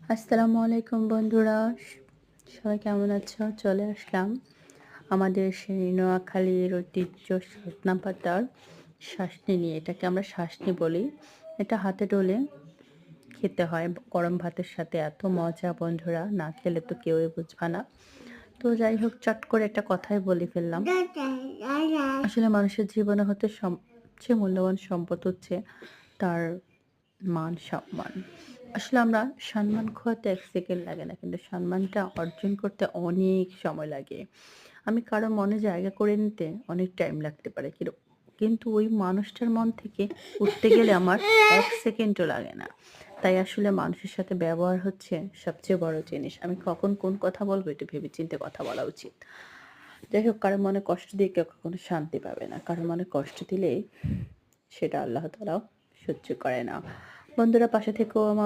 আসসালামু আলাইকুম বন্ধুরা, সবাই কেমন আছো? চলে আসলাম আমাদের সেই নোয়াখালীর ঐতিহ্য সজনা পাতার শাসনি নিয়ে। এটাকে আমরা শাসনি বলি। এটা হাতে ডলে খেতে হয় গরম ভাতের সাথে, এত মজা বন্ধুরা, না খেলে তো কেউই বুঝবা না। তো যাই হোক, চট করে একটা কথাই বলে ফেললাম। আসলে মানুষের জীবনে হতে সবচেয়ে মূল্যবান সম্পদ হচ্ছে তার মান-সম্মান। আসলে আমরা সম্মান খোয়াতে ১ সেকেন্ড লাগে না। কিন্তু সম্মানটা অর্জন করতে অনেক সময় লাগে। আমি কারো মনে জায়গা করে নিতে অনেক টাইম লাগতে পারে। কিন্তু ওই মানুষটার মন থেকে উঠতে গেলে আমার ১ সেকেন্ডও লাগে না। তাই আসলে মানুষের সাথে ব্যবহার হচ্ছে সবচেয়ে বড় জিনিস। আমি কখন কোন কথা বলবো একটু ভেবেচিন্তে কথা বলা উচিত। যাই হোক, কারো মনে কষ্ট দিয়ে কেউ কখনো শান্তি পাবে না। কারো মনে কষ্ট দিলে সেটা আল্লাহ তাআলাও সহ্য করে না। বন্ধুরা, পাশে থেকেও আমার